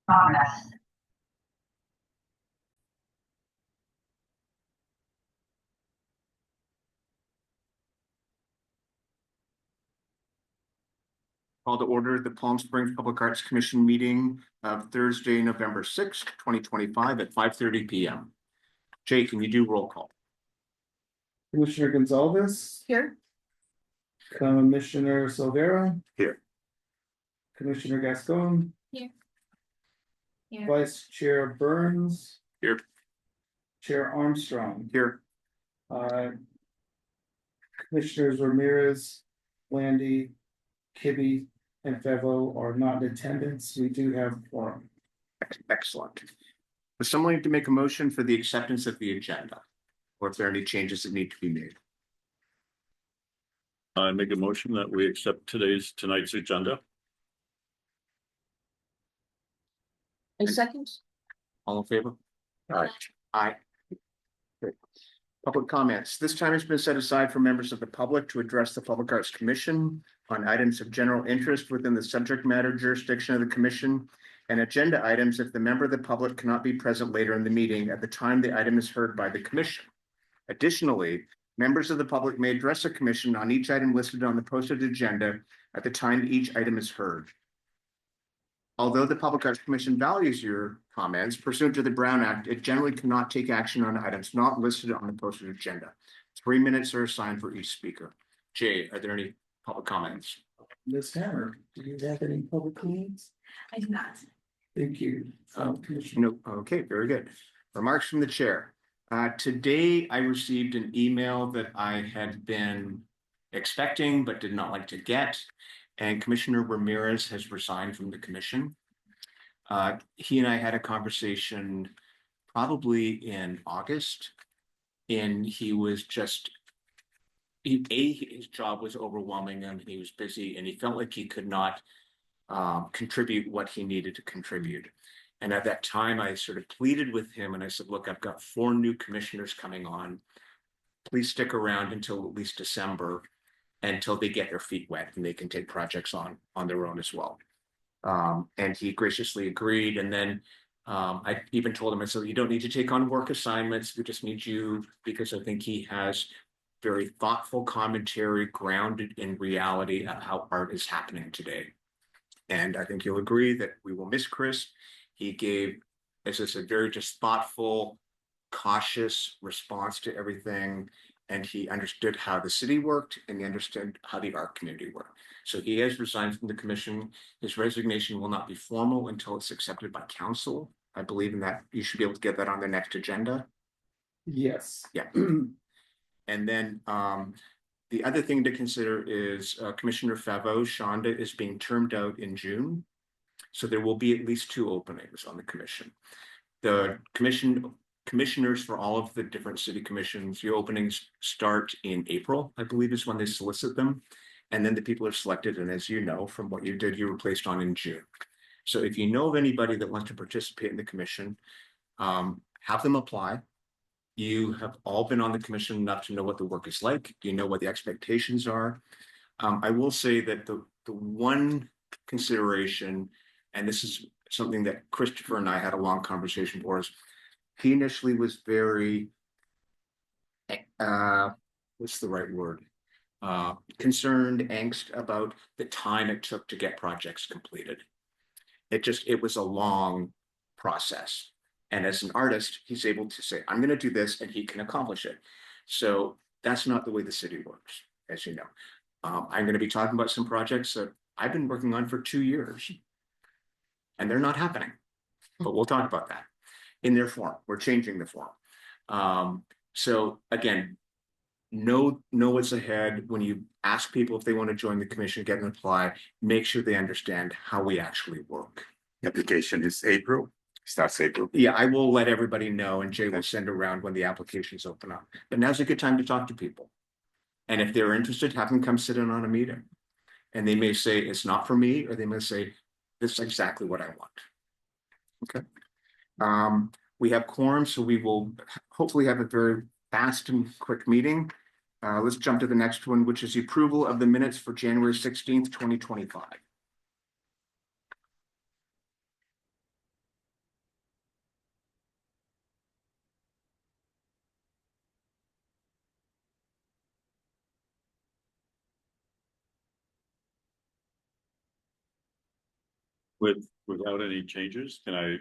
Call to order the Palm Springs Public Arts Commission meeting of Thursday, November 6th, 2025 at 5:30 p.m. Jay, can you do roll call? Commissioner Gonzalez. Here. Commissioner Silvera. Here. Commissioner Gascon. Here. Vice Chair Burns. Here. Chair Armstrong. Here. Commissioners Ramirez, Landy, Kibbe, and Fevo are not in attendance. We do have quorum. Excellent. Would someone like to make a motion for the acceptance of the agenda? Or if there are any changes that need to be made? I make a motion that we accept tonight's agenda. A second. All in favor? Aye. Aye. Great. Public comments. This time has been set aside for members of the public to address the Public Arts Commission on items of general interest within the subject matter jurisdiction of the commission, and agenda items if the member of the public cannot be present later in the meeting at the time the item is heard by the commission. Additionally, members of the public may address the commission on each item listed on the posted agenda at the time each item is heard. Although the Public Arts Commission values your comments pursuant to the Brown Act, it generally cannot take action on items not listed on the posted agenda. 3 minutes are assigned for each speaker. Jay, are there any public comments? Ms. Hammer, do you have any public comments? I do not. Thank you. Commissioner. No, okay, very good. Remarks from the chair. Today I received an email that I had been expecting but did not like to get, and Commissioner Ramirez has resigned from the commission. He and I had a conversation probably in August, and he was just, his job was overwhelming him, and he was busy, and he felt like he could not contribute what he needed to contribute. And at that time, I sort of pleaded with him and I said, look, I've got 4 new commissioners coming on. Please stick around until at least December, until they get their feet wet and they can take projects on their own as well. And he graciously agreed. And then I even told him, I said, you don't need to take on work assignments. We just need you, because I think he has very thoughtful commentary grounded in reality of how art is happening today. And I think you'll agree that we will miss Chris. He gave, as I said, very just thoughtful, cautious response to everything. And he understood how the city worked and he understood how the art community worked. So he has resigned from the commission. His resignation will not be formal until it's accepted by council. I believe in that. You should be able to get that on the next agenda. Yes. Yeah. And then the other thing to consider is Commissioner Fevo, Shonda, is being termed out in June. So there will be at least 2 openings on the commission. The commissioners for all of the different city commissions, your openings start in April, I believe is when they solicit them. And then the people are selected. And as you know, from what you did, you were placed on in June. So if you know of anybody that wants to participate in the commission, have them apply. You have all been on the commission enough to know what the work is like. You know what the expectations are. I will say that the one consideration, and this is something that Christopher and I had a long conversation for, is he initially was very, what's the right word? Concerned, angst about the time it took to get projects completed. It was a long process. And as an artist, he's able to say, I'm going to do this, and he can accomplish it. So that's not the way the city works, as you know. I'm going to be talking about some projects that I've been working on for 2 years. And they're not happening, but we'll talk about that in their form. We're changing the form. So again, know what's ahead. When you ask people if they want to join the commission, get an apply, make sure they understand how we actually work. Application is April, starts April. Yeah, I will let everybody know, and Jay will send around when the applications open up. But now's a good time to talk to people. And if they're interested, have them come sit in on a meeting. And they may say, it's not for me, or they may say, this is exactly what I want. Okay. We have quorum, so we will hopefully have a very fast and quick meeting. Let's jump to the next one, which is the approval of the minutes for January 16th, 2025. Without any changes, can I,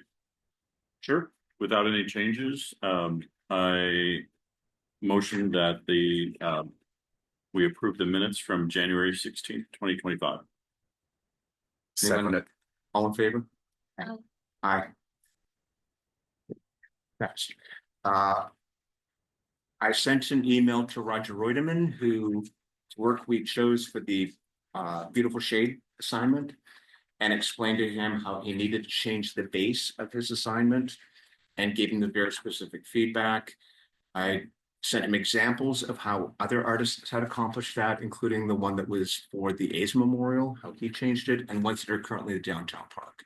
Sure. without any changes, I motion that we approve the minutes from January 16th, 2025. Second, All in favor? Aye. Aye. Passed. I sent an email to Roger Reutemann, whose work we chose for the Beautiful Shade assignment, and explained to him how he needed to change the base of his assignment and gave him the very specific feedback. I sent him examples of how other artists had accomplished that, including the one that was for the A's Memorial, how he changed it, and ones that are currently the downtown park.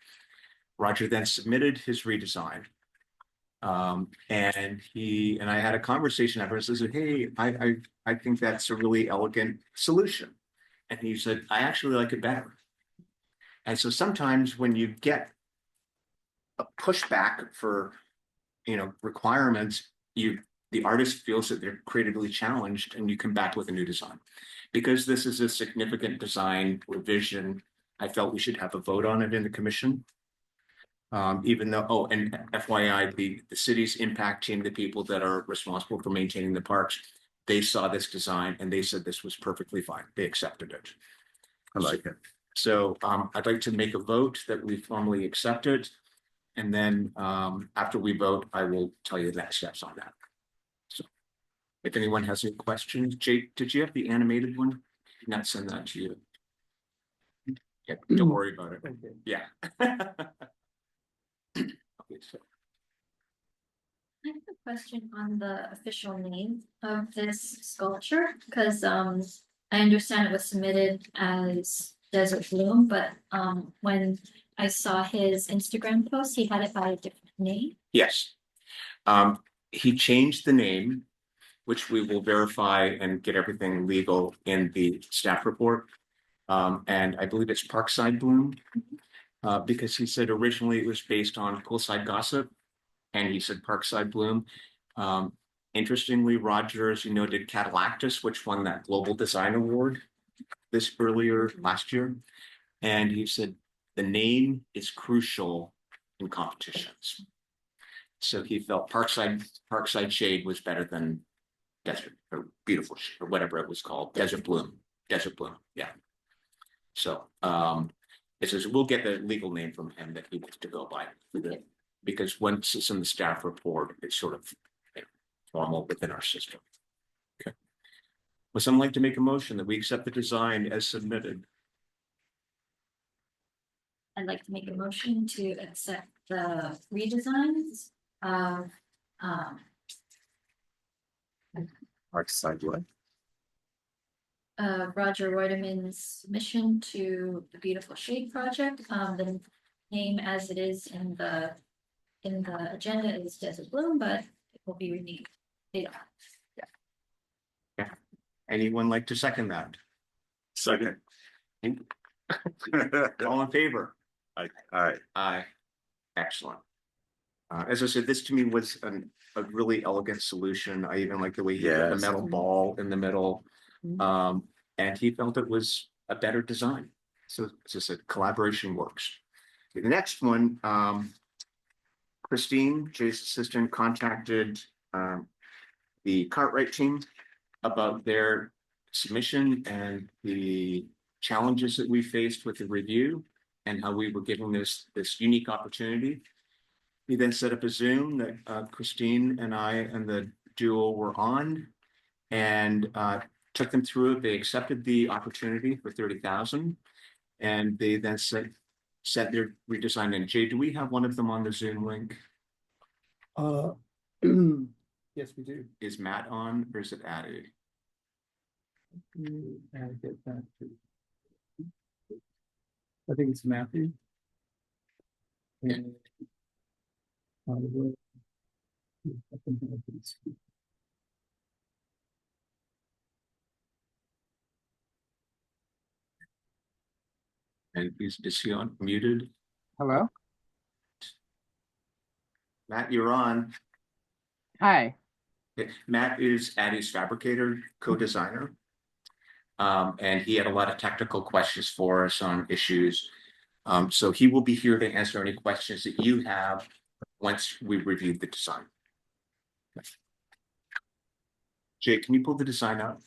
Roger then submitted his redesign. And I had a conversation afterwards. I said, hey, I think that's a really elegant solution. And he said, I actually like it better. And so sometimes when you get a pushback for, requirements, the artist feels that they're creatively challenged, and you come back with a new design. Because this is a significant design revision, I felt we should have a vote on it in the commission. Even though, and FYI, the city's impact team, the people that are responsible for maintaining the parks, they saw this design and they said this was perfectly fine. They accepted it. I like it. So I'd like to make a vote that we formally accept it. And then after we vote, I will tell you the next steps on that. So if anyone has any questions, Jake, did you have the animated one? I did not send that to you. Yeah, don't worry about it. Yeah. Okay, so I have a question on the official name of this sculpture, because I understand it was submitted as Desert Bloom, but when I saw his Instagram post, he had it by a different name. yes. He changed the name, which we will verify and get everything legal in the staff report. And I believe it's Parkside Bloom. Because he said originally it was based on Poolside Gossip, and he said Parkside Bloom. Interestingly, Roger, as you know, did Catalactus, which won that Global Design Award this earlier last year. And he said the name is crucial in competitions. So he felt Parkside Shade was better than Desert or Beautiful Shade, or whatever it was called, Desert Bloom, yeah. So it says we'll get the legal name from him that he wants to go by, because once it's in the staff report, it's sort of formal within our system. Okay. Would someone like to make a motion that we accept the design as submitted? I'd like to make a motion to accept the redesigns of Parkside what? Roger Reutemann's submission to the Beautiful Shade project. The name as it is in the agenda is Desert Bloom, but it will be renamed later. Yeah. Anyone like to second that? Second. All in favor? Aye. Aye. Excellent. As I said, this to me was a really elegant solution. I even like the way he put the Yes. metal ball in the middle. And he felt it was a better design. So as I said, collaboration works. Okay, the next one, Christine, Jay's assistant, contacted the Cartwright team about their submission and the challenges that we faced with the review and how we were given this unique opportunity. We then set up a Zoom that Christine and I and the duo were on, and took them through it. They accepted the opportunity for 30,000, and they then set their redesign in. Jay, do we have one of them on the Zoom link? Yes, we do. Is Matt on, or is it added? And get that too. I think it's Matthew. And, I think it's- And is he on muted? Hello? Matt, you're on. Hi. Okay, Matt is Addie's Fabricator co-designer. And he had a lot of technical questions for us on issues. So he will be here to answer any questions that you have once we review the design. Jay, can you pull the design up?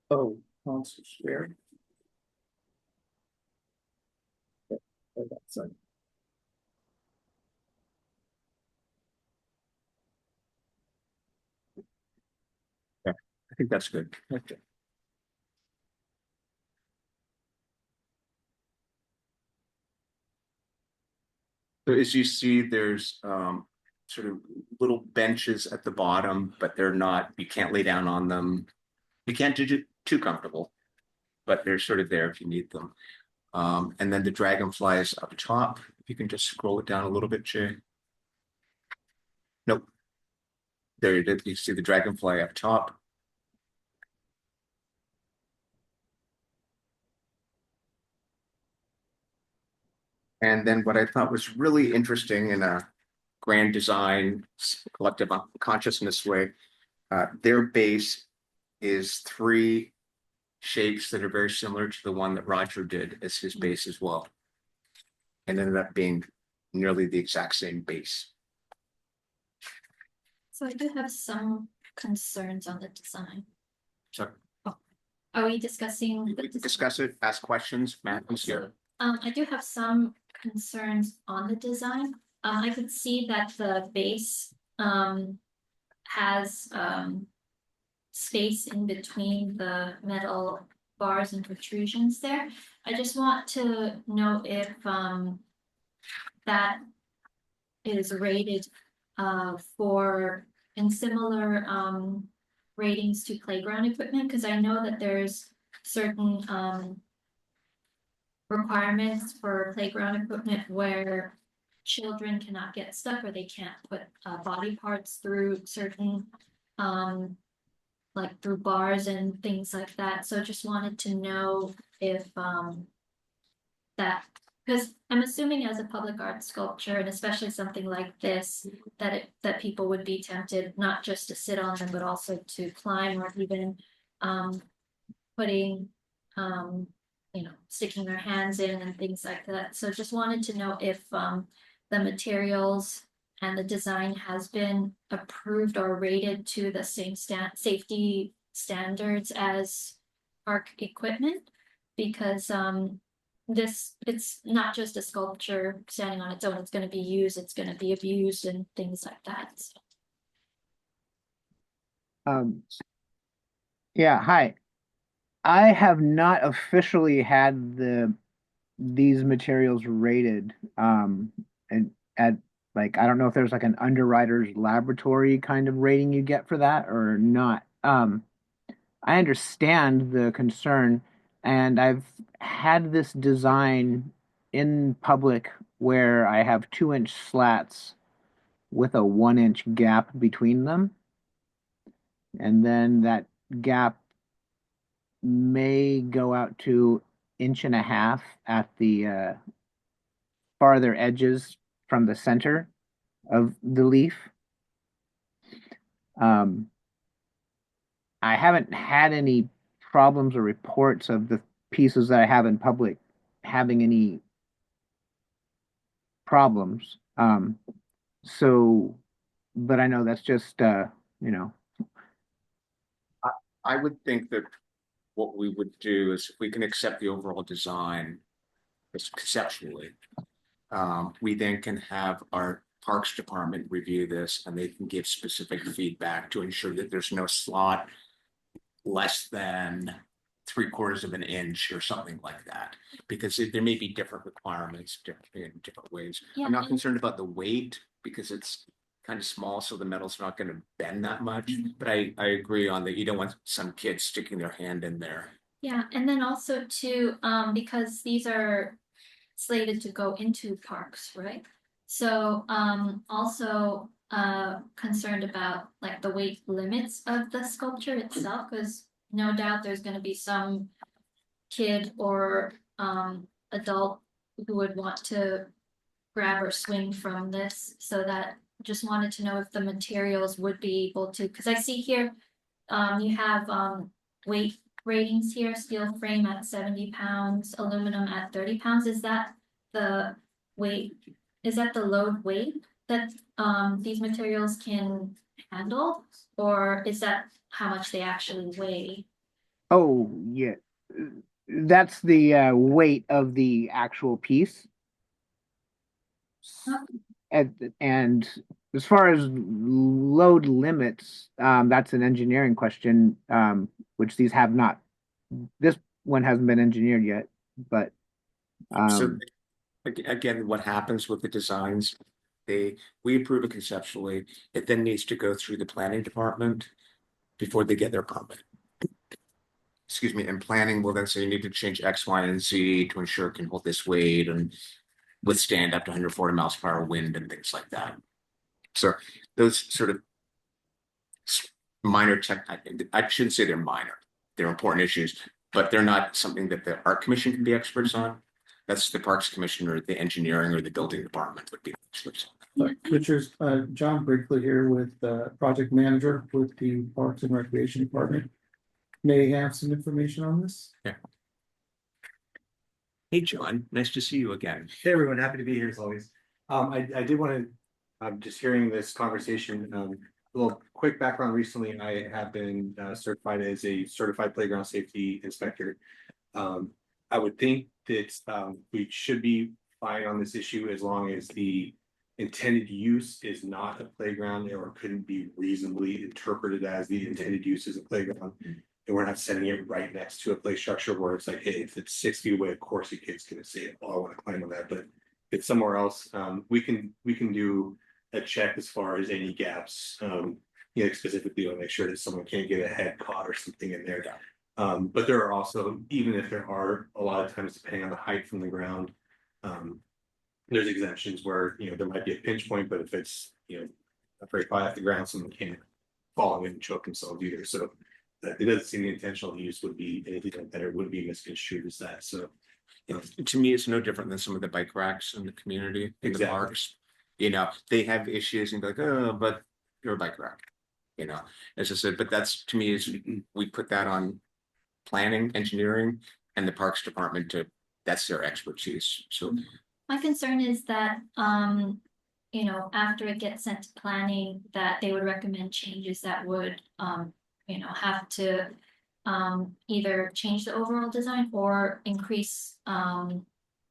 Oh, Council Square. Sorry. I think that's good. Okay. So as you see, there's sort of little benches at the bottom, but they're not, you can't lay down on them. You can't do it too comfortable, but they're sort of there if you need them. And then the dragonfly is up top. If you can just scroll it down a little bit, Jay. Nope. There you did. You see the dragonfly up top. And then what I thought was really interesting in a grand design, collective consciousness way, their base is three shapes that are very similar to the one that Roger did as his base as well. And ended up being nearly the exact same base. So I do have some concerns on the design. So Are we discussing? we the can design? discuss it, ask questions, Matt is here. I do have some concerns on the design. I could see that the base, has, space in between the metal bars and protrusions there. I just want to know if, that is rated, for, in similar, ratings to playground equipment, because I know that there's certain, requirements for playground equipment where children cannot get stuck or they can't put body parts through certain like through bars and things like that. So just wanted to know if that, because I'm assuming as a public art sculpture and especially something like this, that people would be tempted not just to sit on them, but also to climb or even putting sticking their hands in and things like that. So just wanted to know if the materials and the design has been approved or rated to the same safety standards as park equipment, because it's not just a sculpture standing on its own. It's going to be used, it's going to be abused and things like that. So. Yeah, hi. I have not officially had these materials rated and at like I don't know if there's like an underwriter's laboratory kind of rating you get for that or not. I understand the concern, and I've had this design in public where I have 2-inch slats with a 1-inch gap between them, and then that gap may go out to 1.5 inches at the farther edges from the center of the leaf. I haven't had any problems or reports of the pieces that I have in public having any problems. But I know that's just I would think that what we would do is if we can accept the overall design just conceptually, we then can have our Parks Department review this and they can give specific feedback to ensure that there's no slot less than 3/4 of an inch or something like that, because there may be different requirements in different ways. Yeah, I'm not and- concerned about the weight because it's kind of small, so the metal's not going to bend that much. But I agree on that. You don't want some kids sticking their hand in there. Yeah, and then also too, because these are slated to go into parks, right? So also concerned about like the weight limits of the sculpture itself, because no doubt there's going to be some kid or adult who would want to grab or swing from this, so that just wanted to know if the materials would be able to, because I see here, you have, weight ratings here, steel frame at 70 pounds, aluminum at 30 pounds. Is that the weight? Is that the load weight that, these materials can handle? Or is that how much they actually weigh? Oh, yeah. That's the weight of the actual piece. And as far as load limits, that's an engineering question, which these have not. This one hasn't been engineered yet, but So again, what happens with the designs, we approve it conceptually, it then needs to go through the planning department before they get their permit. Excuse me, and planning will then say you need to change X, Y, and Z to ensure it can hold this weight and withstand up to 140 miles per hour wind and things like that. So those sort of minor tech, I shouldn't say they're minor, they're important issues, but they're not something that the art commission can be experts on. That's the Parks Commission or the engineering or the building department would be experts on. Commissioners, John Brinkley here with, project manager with the Parks and Recreation Department. May I have some information on this? Hey, John, nice to see you again. Hey, everyone, happy to be here as always. I did want to, I'm just hearing this conversation, a little quick background. Recently, I have been certified as a certified playground safety inspector. I would think that we should be fine on this issue as long as the intended use is not a playground or couldn't be reasonably interpreted as the intended use is a playground. And we're not setting it right next to a play structure where it's like, hey, if it's 6 feet away, of course your kid's gonna say, oh, I want to climb on that. But if it's somewhere else, we can do a check as far as any gaps. Specifically to make sure that someone can't get a head caught or something in there. But there are also, even if there are, a lot of times depending on the height from the ground, there's exemptions where there might be a pinch point, but if it's very high off the ground, someone can't fall in and choke themselves either. So it doesn't seem the intentional use would be anything like that, or would be misconstrued as that. So to me, it's no different than some of the bike racks in the community, in the Exactly. parks. They have issues and be like, oh, but you're a bike rack. As I said, but that's to me is we put that on planning, engineering, and the parks department that's their expertise. So My concern is that, after it gets sent to planning, that they would recommend changes that would, have to either change the overall design or increase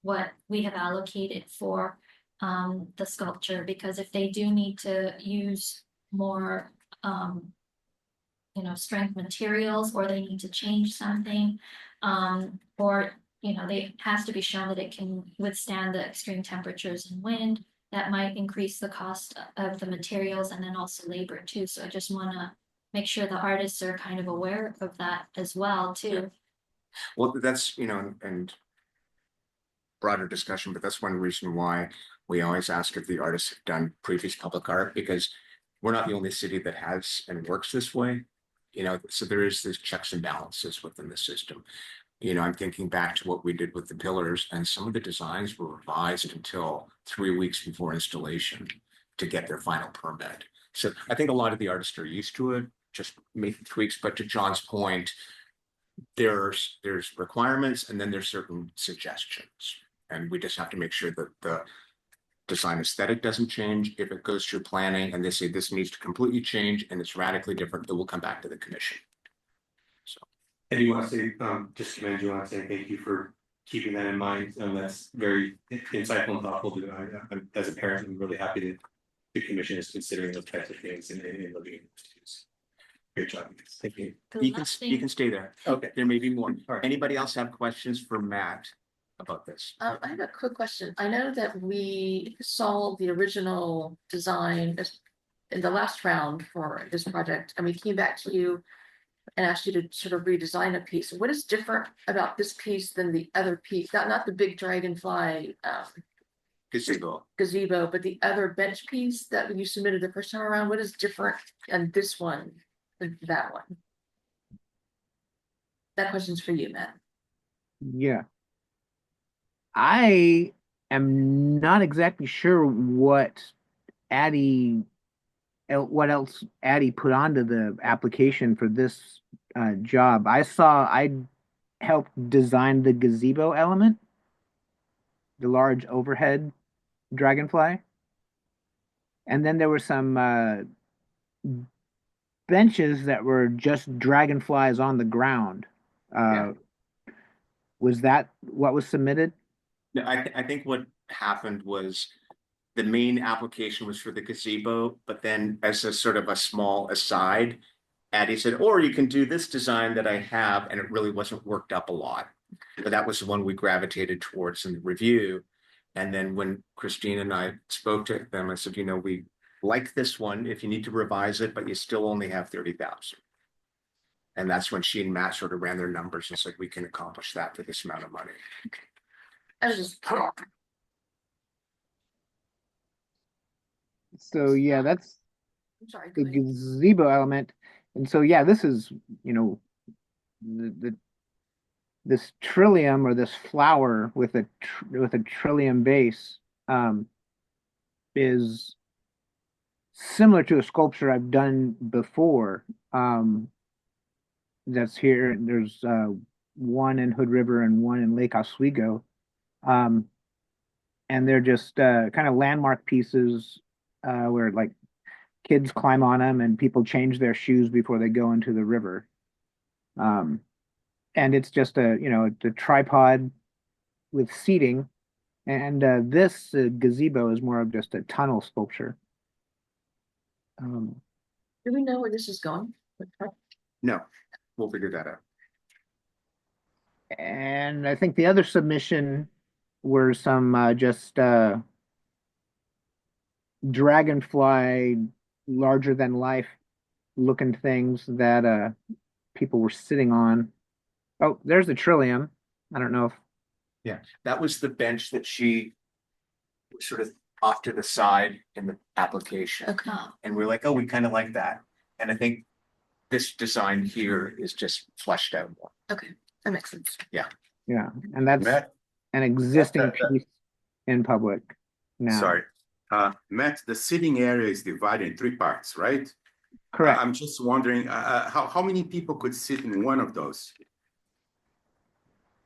what we have allocated for the sculpture, because if they do need to use more strength materials, or they need to change something, or it has to be shown that it can withstand the extreme temperatures and wind. That might increase the cost of the materials and then also labor too. So I just want to make sure the artists are kind of aware of that as well too. well, that's and broader discussion, but that's one reason why we always ask if the artists have done previous public art, because we're not the only city that has and works this way. So there is this checks and balances within the system. I'm thinking back to what we did with the pillars, and some of the designs were revised until 3 weeks before installation to get their final permit. So I think a lot of the artists are used to it, just making tweaks. But to John's point, there's requirements and then there's certain suggestions. And we just have to make sure that the design aesthetic doesn't change. If it goes through planning and they say this needs to completely change and it's radically different, it will come back to the commission. And you want to say, just commend you, want to say thank you for keeping that in mind. That's very insightful and thoughtful to do. As a parent, I'm really happy that the commission is considering those types of things and looking at those. Great job. Thank you. You can stay there. Okay. There may be more. All right. Anybody else have questions for Matt about this? I have a quick question. I know that we saw the original design in the last round for this project, and we came back to you and asked you to sort of redesign a piece. What is different about this piece than the other piece? Not the big dragonfly gazebo, but the other bench piece that you submitted the first time around. What is different in this one than that one? That question's for you, Matt. yeah. I am not exactly sure what what else Addie put onto the application for this job. I helped design the gazebo element, the large overhead dragonfly. And then there were some benches that were just dragonflies on the ground. Yeah. Was that what was submitted? No, I think what happened was the main application was for the gazebo, but then as a sort of a small aside, Addie said, or you can do this design that I have, and it really wasn't worked up a lot. But that was the one we gravitated towards in the review. And then when Christine and I spoke to them, I said, we like this one if you need to revise it, but you still only have 30,000. And that's when she and Matt sort of ran their numbers and said, we can accomplish that for this amount of money. I was just, So yeah, that's I'm sorry. the go ahead. gazebo element. And so yeah, this is, the this trillium or this flower with a trillium base is similar to a sculpture I've done before. That's here. There's one in Hood River and one in Lake Oswego. And they're just kind of landmark pieces where like kids climb on them and people change their shoes before they go into the river. And it's just a tripod with seating. And this gazebo is more of just a tunnel sculpture. Do we know where this is going? No, we'll figure that out. And I think the other submission were some just dragonfly, larger than life looking things that people were sitting on. Oh, there's the trillium. I don't know if Yeah, that was the bench that she was sort of off to the side in the application. Okay. And we're like, oh, we kind of like that. And I think this design here is just fleshed out more. Okay, that makes sense. yeah, and that's Matt, an existing piece in public now. sorry. Matt, the sitting area is divided in 3 parts, right? Correct. I'm just wondering, how many people could sit in one of those?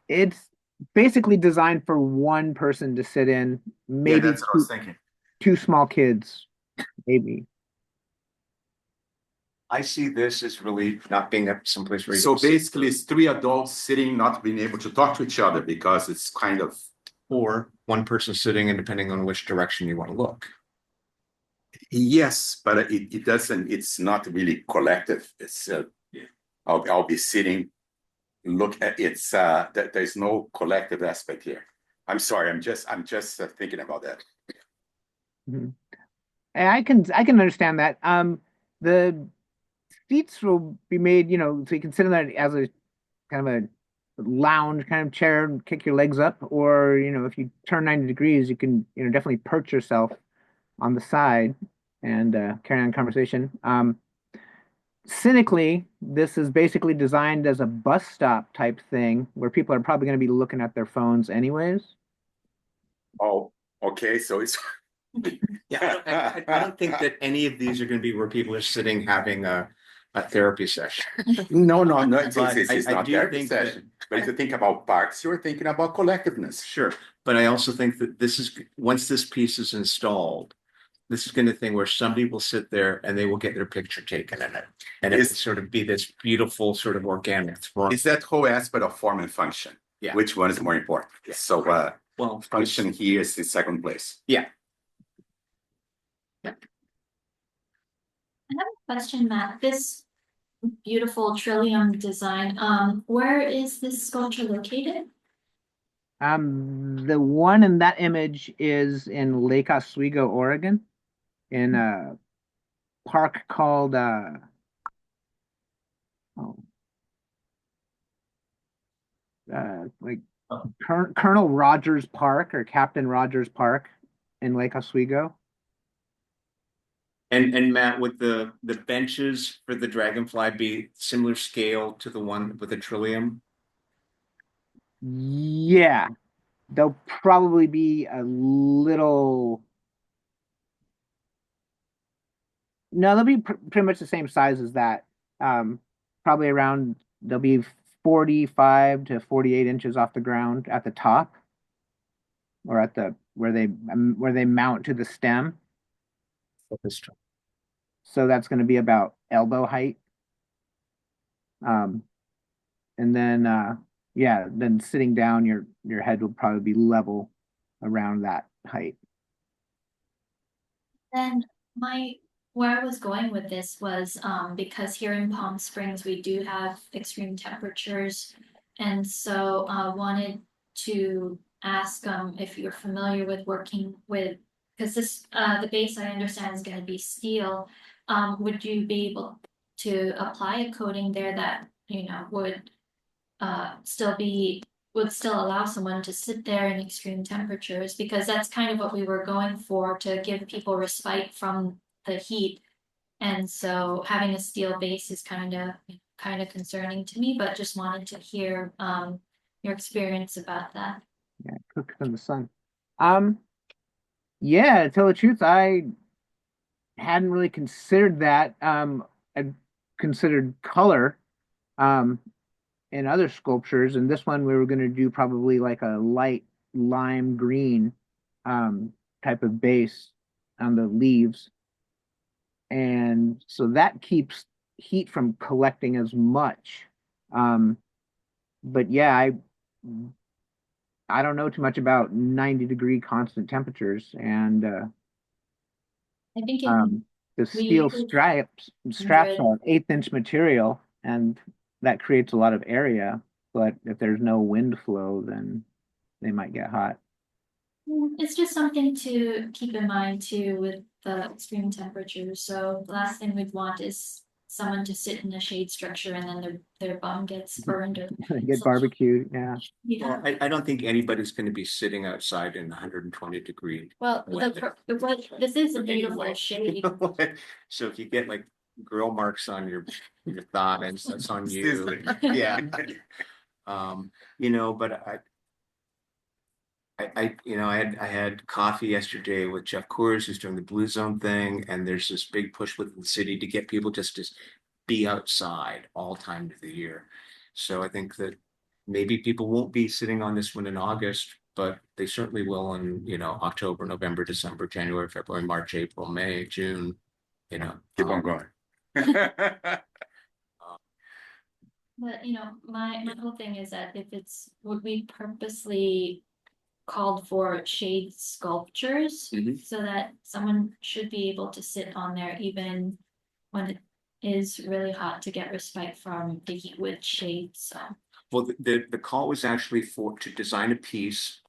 It's basically designed for one person to sit in, Yeah, maybe that's what I was thinking. two small kids, maybe. I see this as really not being someplace where you So can sit, basically, it's 3 adults sitting, not being able to talk to each other because it's kind of, or one person sitting, and depending on which direction you want to look. yes, but it doesn't, it's not really collective. It's, I'll be sitting, look at it's, there's no collective aspect here. I'm sorry, I'm just thinking about that. Mhm. And I can understand that. The seats will be made, so you can sit in that as a kind of a lounge kind of chair and kick your legs up, or if you turn 90 degrees, you can definitely perch yourself on the side and carry on conversation. Cynically, this is basically designed as a bus stop type thing where people are probably going to be looking at their phones anyways. Oh, okay, so it's. Yeah, I don't think that any of these are going to be where people are sitting having a therapy session. No, it's But it's I not do therapy think that- session. But if you think about parks, you're thinking about collectiveness. Sure, but I also think that this is, once this piece is installed, this is going to thing where somebody will sit there and they will get their picture taken in it. And it's sort of be this beautiful sort of organic throng. It's that whole aspect of form and function. Yeah. Which one is more important? Yeah. So Well, function here is in second place. Question, Matt, this beautiful trillium design, where is this sculpture located? The one in that image is in Lake Oswego, Oregon, in a park called like Colonel Rogers Park or Captain Rogers Park in Lake Oswego. And Matt, would the benches for the dragonfly be similar scale to the one with the trillium? Yeah, they'll probably be a little. No, they'll be pretty much the same size as that. Probably around, they'll be 45 to 48 inches off the ground at the top, or at the where they mount to the stem. So that's going to be about elbow height. And then yeah, then sitting down, your head will probably be level around that height. Then where I was going with this was, because here in Palm Springs, we do have extreme temperatures. And so, wanted to ask, if you're familiar with working with, because this, the base I understand is gonna be steel. Would you be able to apply a coating there that, would would still allow someone to sit there in extreme temperatures, because that's kind of what we were going for, to give people respite from the heat. And so having a steel base is kind of concerning to me, but just wanted to hear your experience about that. Yeah, cook in the sun. Yeah, to tell the truth, I hadn't really considered that. I considered color in other sculptures, and this one we were going to do probably like a light lime green type of base on the leaves. And so that keeps heat from collecting as much. But yeah, I don't know too much about 90-degree constant temperatures, and I think the steel straps are 1/8 inch material, and that creates a lot of area. But if there's no wind flow, then they might get hot. it's just something to keep in mind too with the extreme temperatures. So the last thing we'd want is someone to sit in a shade structure and then their bum gets burned or Get barbecued, yeah. Well, I don't think anybody's gonna be sitting outside in 120-degree. Well, this is a beautiful shade. So if you get like grill marks on your thighs, that's on you. Yeah. But I had coffee yesterday with Jeff Coors, who's doing the Blue Zone thing, and there's this big push within the city to get people just to be outside all times of the year. So I think that maybe people won't be sitting on this one in August, but they certainly will in, October, November, December, January, February, March, April, May, June, Keep on going. But my whole thing is that would we purposely called for shade sculptures so that someone should be able to sit on there even when it is really hot, to get respite from the heat with shade. So Well, the call was actually to design a piece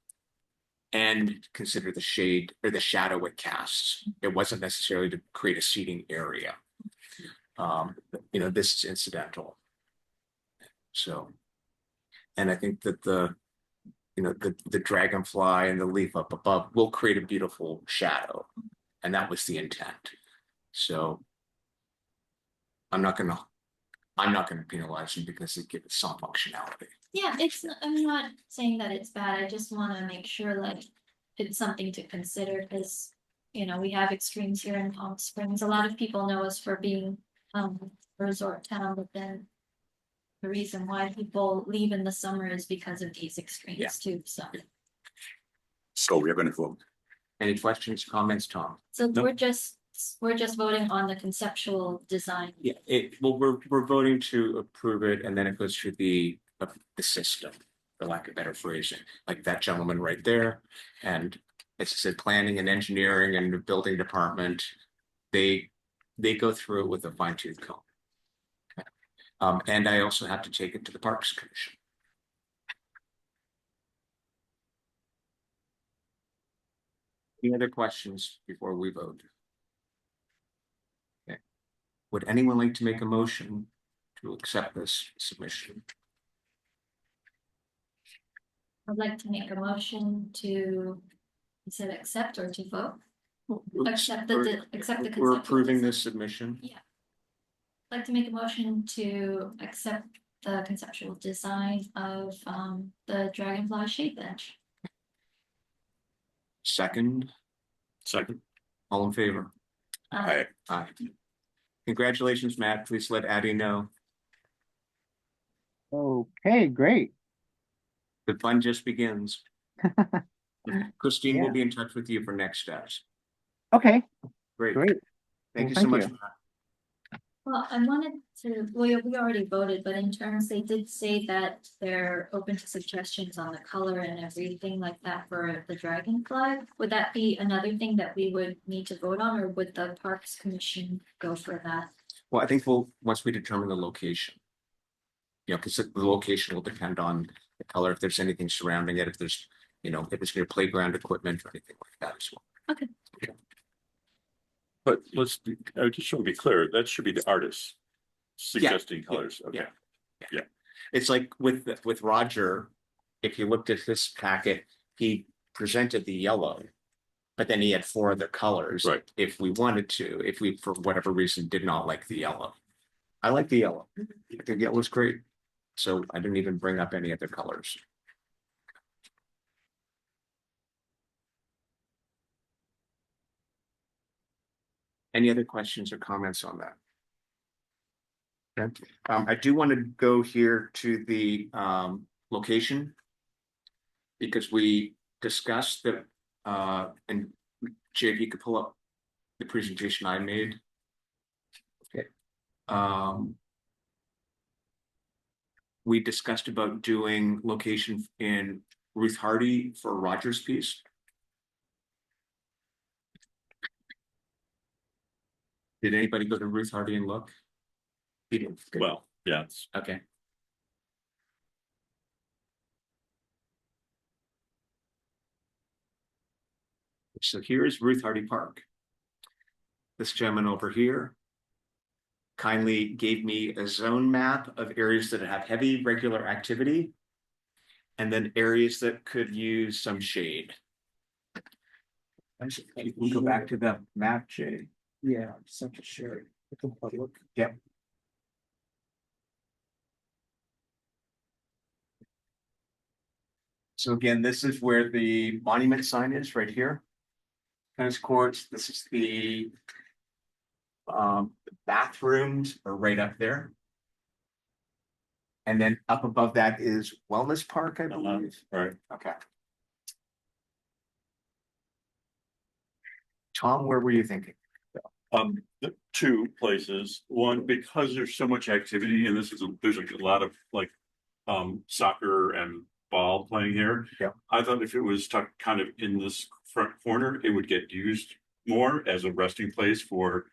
and consider the shade or the shadow it casts. It wasn't necessarily to create a seating area. This is incidental. So, and I think that the dragonfly and the leaf up above will create a beautiful shadow, and that was the intent. So I'm not gonna penalize them because they give it some functionality. yeah, I'm not saying that it's bad. I just want to make sure like it's something to consider, because we have extremes here in Palm Springs. A lot of people know us for being a resort town, but then the reason why people leave in the summer is because of these extremes too. So we're going to vote. Any questions, comments, Tom? So Nope. we're just voting on the conceptual design. Yeah, we're voting to approve it, and then it goes through the system, for lack of better phrasing, like that gentleman right there. And as I said, planning and engineering and the building department, they go through it with a fine-tooth comb. And I also have to take it to the Parks Commission. Any other questions before we vote? Okay. Would anyone like to make a motion to accept this submission? I'd like to make a motion to, is it accept or to vote? Accept the conceptual We're approving design. this submission. Yeah. I'd like to make a motion to accept the conceptual design of the Dragonfly shade bench. Second, Second. all in favor? I, Aye. Congratulations, Matt. Please let Addie know. Okay, great. The fun just begins. Christine will Yeah. be in touch with you for next steps. Okay, Great. great. Thank Well, you so thank much. you. Matt. Well, I wanted to, we already voted, but in terms, they did say that they're open to suggestions on the color and everything like that for the dragon flag. Would that be another thing that we would need to vote on, or would the Parks Commission go for that? Well, I think once we determine the location. You know, because the location will depend on the color, if there's anything surrounding it, if there's, you know, if it's near playground equipment or anything like that as well. But I just want to be clear, that should be the artist suggesting colors. Okay. Yeah. It's like with Roger, if you looked at this packet, he presented the yellow. But then he had 4 other colors. Right. If we wanted to, if we, for whatever reason, did not like the yellow. I like the yellow. I think yellow's great. So I didn't even bring up any other colors. Any other questions or comments on that? Okay. I do want to go here to the location. Because we discussed that, and Jay, if you could pull up the presentation I made. Okay. We discussed about doing location in Ruth Hardy for Roger's piece. Did anybody go to Ruth Hardy and look? You didn't. Good. Well, yeah, it's Okay. So here is Ruth Hardy Park. This gentleman over here kindly gave me a zone map of areas that have heavy regular activity and then areas that could use some shade. We can go back to the map, Jay. Yeah, such a share with the public. Yep. So again, this is where the monument sign is, right here. Tennis courts, this is the bathrooms are right up there. And then up above that is Wellness Park, I believe. right. Okay. Tom, where were you thinking? The 2 places, one, because there's so much activity and there's a lot of like soccer and ball playing here. Yeah. I thought if it was tucked kind of in this front corner, it would get used more as a resting place for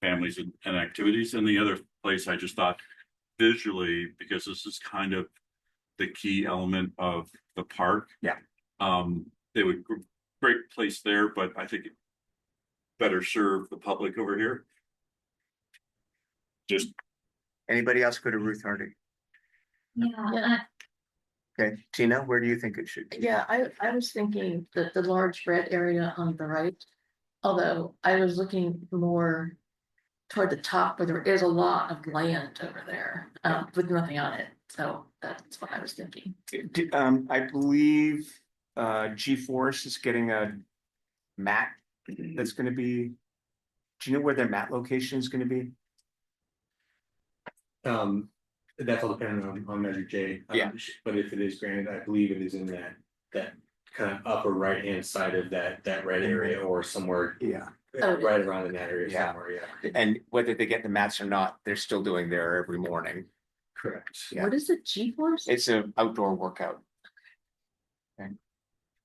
families and activities. And the other place I just thought visually, because this is kind of the key element of the park. Yeah. They would great place there, but I think it better serve the public over here. Just Anybody else go to Ruth Hardy? Yeah, Okay, Tina, where do you think it should be? Yeah, I was thinking that the large red area on the right, although I was looking more toward the top where there is a lot of land over there, with nothing on it. So that's what I was thinking. I believe G-Force is getting a mat that's gonna be. Do you know where their mat location is gonna be? That's all dependent on Measure J. Yeah. But if it is granted, I believe it is in that kind of upper right-hand side of that red area or somewhere. Yeah. Right around in that area Yeah. somewhere, yeah. And whether they get the mats or not, they're still doing there every morning. Correct. Yeah. What is it, G-Force? It's an outdoor workout. Okay.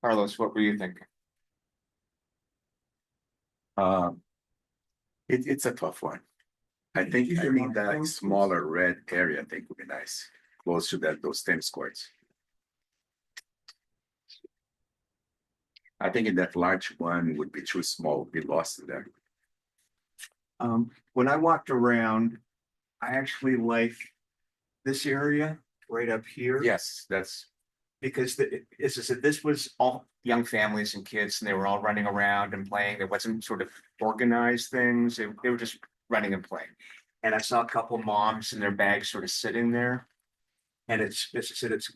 Carlos, what were you thinking? it's a tough one. I think that smaller red area, I think would be nice, close to those tennis courts. I think in that large one would be too small, be lost in there. When I walked around, I actually like this area right up here. Yes, that's, Because as I said, this was all young families and kids and they were all running around and playing. There wasn't sort of organized things. They were just running and playing. And I saw a couple moms in their bags sort of sitting there. And it's, as I said, it's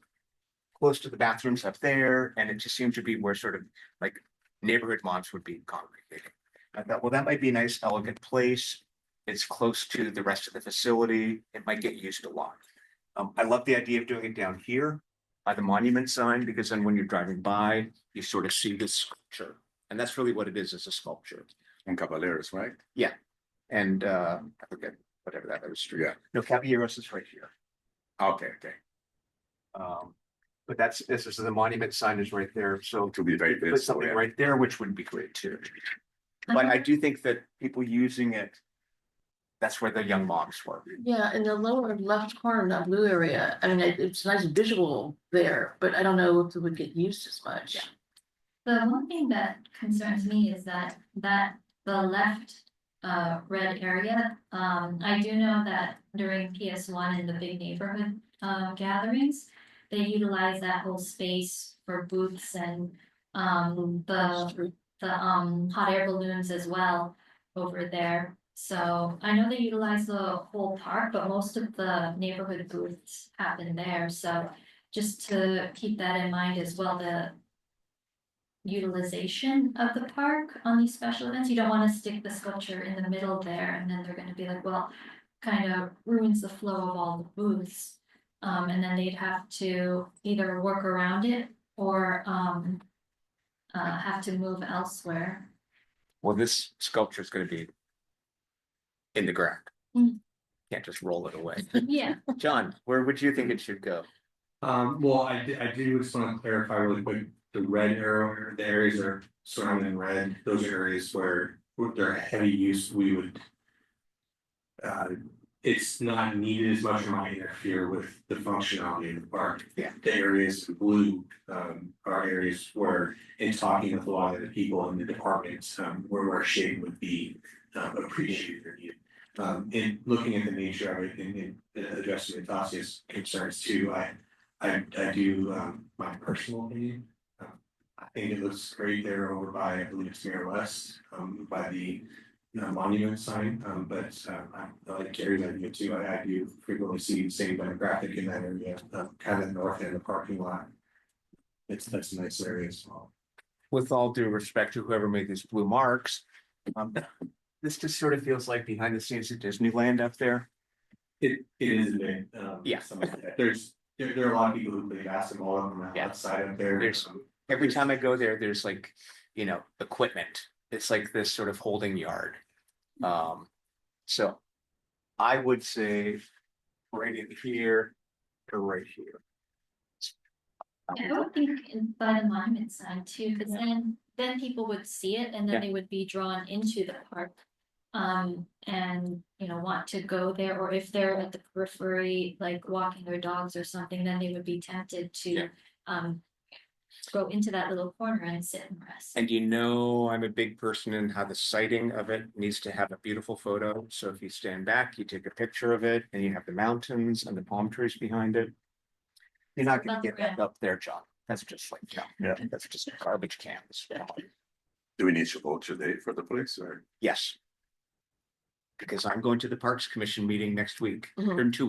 close to the bathrooms up there. And it just seemed to be where sort of like neighborhood moms would be congregating. I thought, well, that might be a nice elegant place. It's close to the rest of the facility. It might get used a lot. I love the idea of doing it down here by the monument sign, because then when you're driving by, you sort of see this sculpture. And that's really what it is a sculpture. On Caballeros, right? And I forget whatever that other street. Yeah. No, Caballeros is right here. Okay, okay. But this is the monument sign is right there, so To be very you could put visible, something yeah. right there, which would be great too. But I do think that people using it, that's where the young moms were. Yeah, in the lower left corner, that blue area, I mean, it's a nice visual there, but I don't know if it would get used as much. The one thing that concerns me is that the left red area, I do know that during PS1 and the big neighborhood gatherings, they utilize that whole space for booths and the hot air balloons as well over there. So I know they utilize the whole park, but most of the neighborhood booths happen there. So just to keep that in mind as well, the utilization of the park on these special events. You don't want to stick the sculpture in the middle there, and then they're going to be like, well, kind of ruins the flow of all the booths. And then they'd have to either work around it or have to move elsewhere. Well, this sculpture is going to be in the ground. Mm. Can't just roll it away. Yeah. John, where would you think it should go? Well, I do just want to clarify really quick, the red arrow, the areas that are surrounded in red, those are areas where they're heavy use, we would. It's not needed as much or might interfere with the functionality of the park. Yeah. The areas in blue, are areas where, in talking with a lot of the people in the departments, where shade would be, appreciated or needed. In looking at the nature of it and addressing Natasia's concerns too, I do, my personal opinion. I think it looks great there over by, I believe it's Mayor West, by the monument sign, but I like Gary's idea too. I do frequently see the same demographic in that area, kind of north end of the parking lot. That's a nice area as well. With all due respect to whoever made these blue marks, this just sort of feels like behind the scenes at Disneyland up there. It is a bit, Yeah. some of that. There are a lot of people who play basketball on the Yeah. outside up there. There's- Every time I go there, there's like, equipment. It's like this sort of holding yard. So I would say right in here to right here. I would think by the monument sign too, because then people would see it and then Yeah. they would be drawn into the park. And want to go there, or if they're at the periphery, like walking their dogs or something, then they would be tempted to Yeah. go into that little corner and sit and rest. And I'm a big person in how the sighting of it needs to have a beautiful photo. So if you stand back, you take a picture of it and you have the mountains and the palm trees behind it. You're not gonna get that up there, John. That's just like, that's just garbage cans. Do we need to vote today for the place or? Yes. Because I'm going to the Parks Commission meeting next week, or Mhm. in 2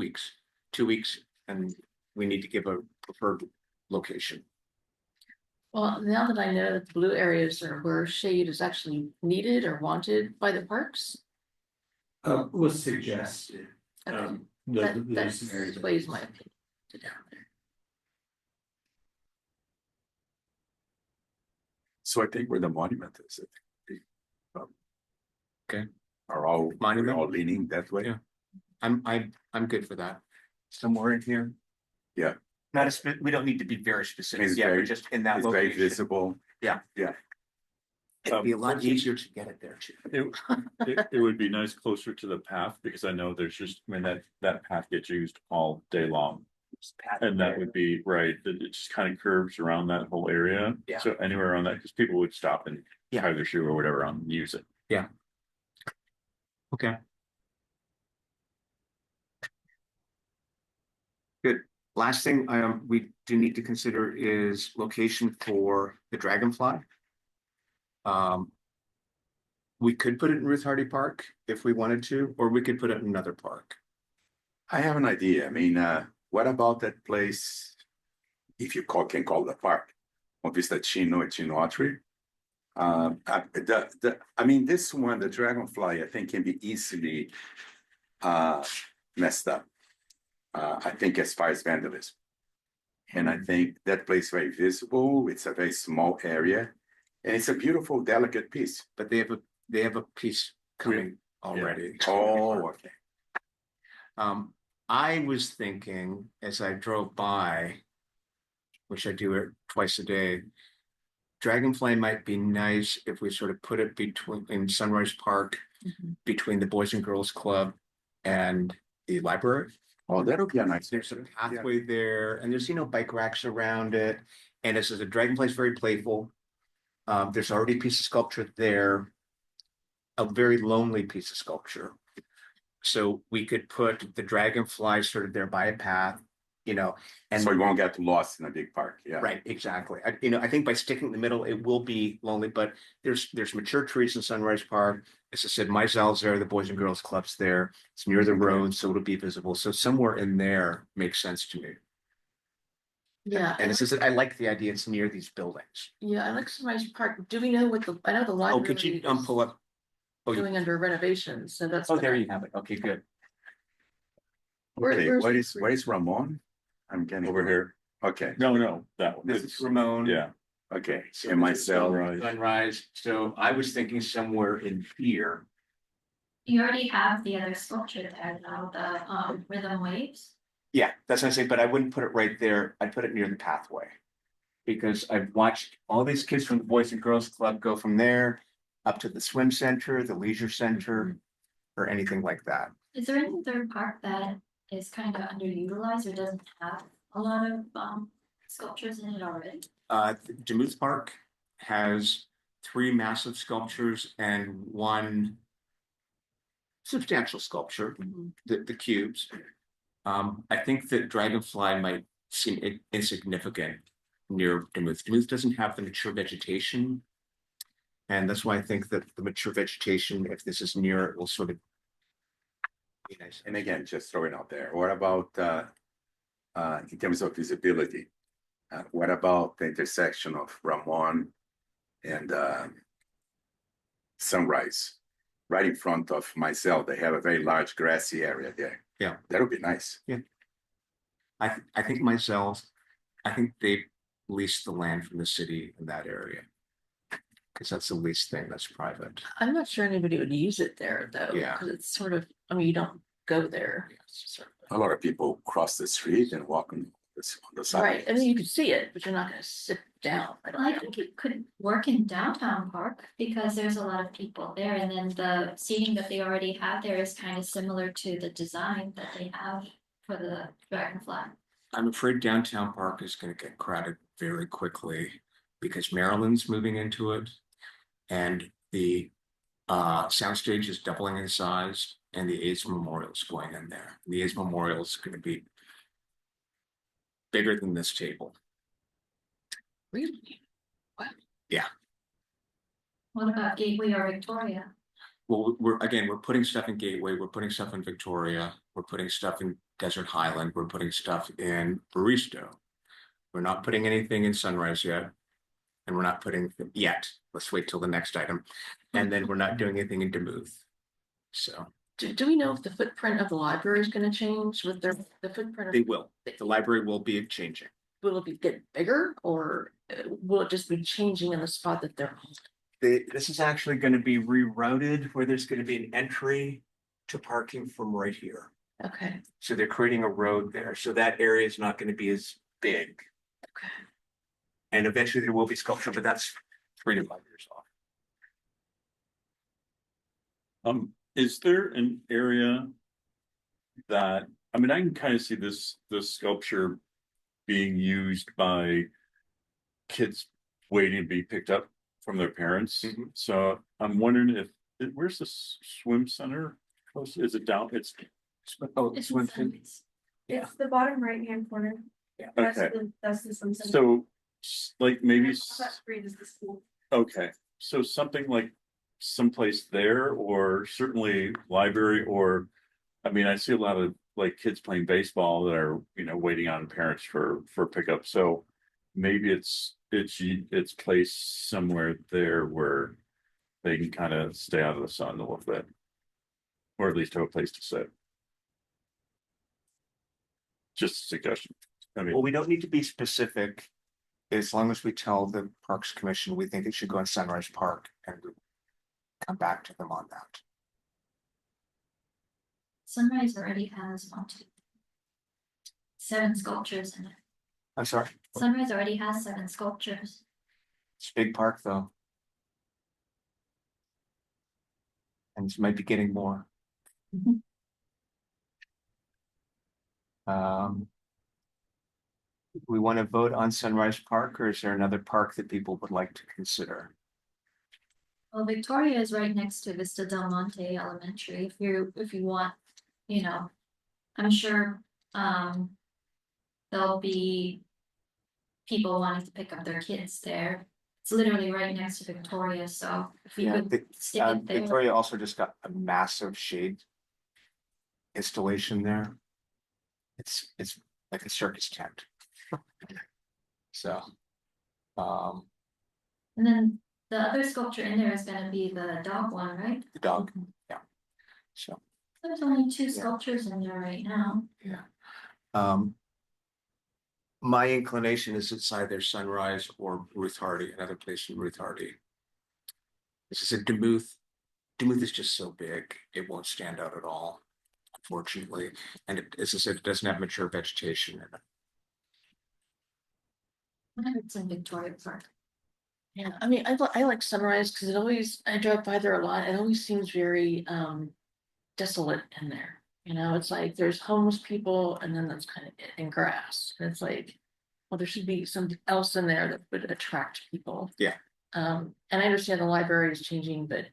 weeks, and we need to give a preferred location. Well, now that I know that the blue areas are where shade is actually needed or wanted by the parks. Was suggested. Okay, There's that some areas that- sways my opinion to down there. So I think where the monument is, Okay. are all, Monument? we're all leaning that way. Yeah. I'm good for that. Somewhere in here. Yeah. Not we don't need to be very specific. It's Yeah, very- but just in that It's very location. visible. It'd be a lot easier to get it there too. It would be nice closer to the path, because I know that path gets used all day long. And that would be right, that it just kind of curves around that whole area. Yeah. So anywhere around that, because people would stop and Yeah. tie their shoe or whatever on and use it. Okay. Good. Last thing, we do need to consider is location for the Dragonfly. We could put it in Ruth Hardy Park if we wanted to, or we could put it in another park. I have an idea. I mean, what about that place? If you can call the park, on Vista Chino and Chino Artery? I mean, this one, the Dragonfly, I think can be easily messed up. I think as far as vandalism. And I think that place very visible. It's a very small area. And it's a beautiful, delicate piece. But they have a piece coming already. Oh, okay. I was thinking as I drove by, which I do it twice a day. Dragonfly might be nice if we sort of put it in Sunrise Park, between the Boys and Girls Club and the library. Oh, that'll be a nice. There's a pathway there, and there's bike racks around it. And this is a Dragonfly is very playful. There's already a piece of sculpture there, a very lonely piece of sculpture. So we could put the Dragonfly sort of there by a path, and So we won't get lost in a big park, yeah. right, exactly. I think by sticking in the middle, it will be lonely, but there's mature trees in Sunrise Park. As I said, Mizell's there, the Boys and Girls Club's there. It's near the road, so it'll be visible. So somewhere in there makes sense to me. Yeah, And I like the idea it's near these buildings. yeah, I like Sunrise Park. Do we know I know the Oh, library. could you is pull up? Oh, Doing under renovations, so that's. there you have it. Okay, good. Okay, Where's- where is Ramon? I'm getting. Over here. Okay, No, that one. This is Ramon. Yeah. okay, So and this is myself, Sunrise. So I was thinking somewhere in here. You already have the other sculpture there now, the rhythm waves. Yeah, that's what I say, but I wouldn't put it right there. I'd put it near the pathway. Because I've watched all these kids from the Boys and Girls Club go from there up to the swim center, the leisure center, or anything like that. Is there any other park that is kind of underutilized or doesn't have a lot of sculptures in it already? Demuth Park has 3 massive sculptures and 1 substantial sculpture, the cubes. I think that Dragonfly might seem insignificant near Demuth. Demuth doesn't have the mature vegetation. And that's why I think that the mature vegetation, if this is near it, will sort of be nice. and again, just throwing out there, what about in terms of visibility? What about the intersection of Ramon and Sunrise? Right in front of myself, they have a very large grassy area there. Yeah. That would be nice. I think myself, I think they lease the land from the city in that area. Because that's the least thing that's private. I'm not sure anybody would use it there though. Yeah. Because it's sort of, you don't go there. It's just sort of- A lot of people cross the street and walk on the side. Right, I mean, you could see it, but you're not gonna sit down. I don't I know. think it could work in downtown park because there's a lot of people there, and then the seating that they already have there is kind of similar to the design that they have for the Dragonfly. I'm afraid downtown park is gonna get crowded very quickly because Maryland's moving into it. And the soundstage is doubling in size and the AIDS Memorial is going in there. The AIDS Memorial is gonna be bigger than this table. Really? What about Gateway or Victoria? Well, we're putting stuff in Gateway, we're putting stuff in Victoria, we're putting stuff in Desert Highland, we're putting stuff in Baristo. We're not putting anything in Sunrise yet. And we're not putting yet. Let's wait till the next item. And then we're not doing anything in Demuth. So Do we know if the footprint of the library is gonna change with the footprint they of, will. The library will be changing. will it be getting bigger or will it just be changing in the spot that they're? This is actually going to be rerouted where there's going to be an entry to parking from right here. Okay, So they're creating a road there. So that area is not going to be as big. okay. And eventually there will be sculpture, but that's 3 to 5 years off. Is there an area that, I mean, I can kind of see this sculpture being used by kids waiting to be picked up from their parents. Mhm. So I'm wondering where's the swim center? Is it down? It's Swim in team. Sunrise. It's the bottom right-hand corner. Yeah. Okay. That's the swim center. So like maybe, Across that screen is the school. okay, so something like someplace there or certainly library or, I mean, I see a lot of like kids playing baseball that are, waiting on parents for pickup. So maybe it's placed somewhere there where they can kind of stay out of the sun a little bit. Or at least have a place to sit. Just a suggestion. I Well, mean, we don't need to be specific. As long as we tell the Parks Commission, we think it should go in Sunrise Park and we come back to them on that. Sunrise already has 7 sculptures in it. I'm sorry, Sunrise already has 7 sculptures. it's a big park though. And it might be getting more. Mhm. We want to vote on Sunrise Park, or is there another park that people would like to consider? Well, Victoria is right next to Vista Del Monte Elementary. If you want, you know, I'm sure there'll be people wanting to pick up their kids there. It's literally right next to Victoria, so if we Yeah, could stick it there. Victoria also just got a massive shade installation there. It's like a circus tent. So, And then the other sculpture in there is gonna be the dog one, right? the dog, yeah. So, There's only 2 sculptures in there right now. my inclination is it's either Sunrise or Ruth Hardy, another place in Ruth Hardy. This is a Demuth. Demuth is just so big, it won't stand out at all, unfortunately. And it, as I said, it doesn't have mature vegetation in it. It's in Victoria Park. Yeah, I mean, I like Sunrise because it always, I drive by there a lot. It always seems very desolate in there. You know, it's like there's homeless people and then that's kind of it, and grass. And it's like, well, there should be something else in there that would attract people. Yeah. And I understand the library is changing, but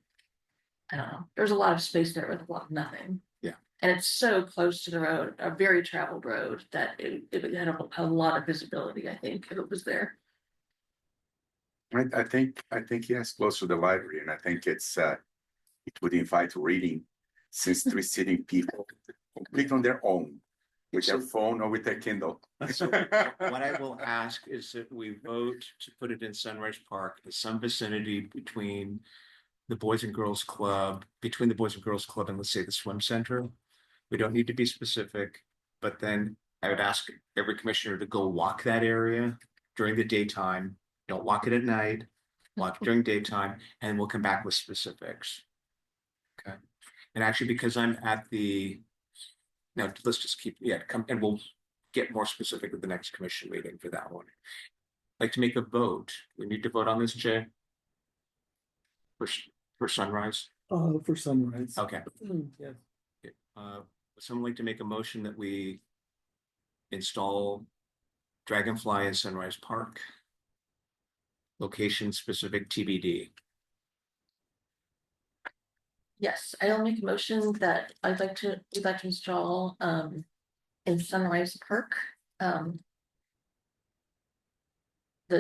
I don't know. There's a lot of space there with a lot of nothing. Yeah. And it's so close to the road, a very traveled road, that it would have a lot of visibility, I think, if it was there. I think yes, close to the library, and I think it would invite reading, since 3 sitting people complete on their own, with their phone or with their Kindle. So what I will ask is that we vote to put it in Sunrise Park in some vicinity between the Boys and Girls Club, between the Boys and Girls Club and let's say the swim center. We don't need to be specific, but then I would ask every commissioner to go walk that area during the daytime. Don't walk it at night, walk during daytime, and we'll come back with specifics. Okay. And actually, because I'm at the, no, let's just keep, come and we'll get more specific at the next commission meeting for that one. I'd like to make a vote. We need to vote on this, Jay? For Sunrise? For Sunrise. Okay. Yes. Would someone like to make a motion that we install Dragonfly in Sunrise Park? Location specific TBD. Yes, I'll make a motion that we'd like to install in Sunrise Park. The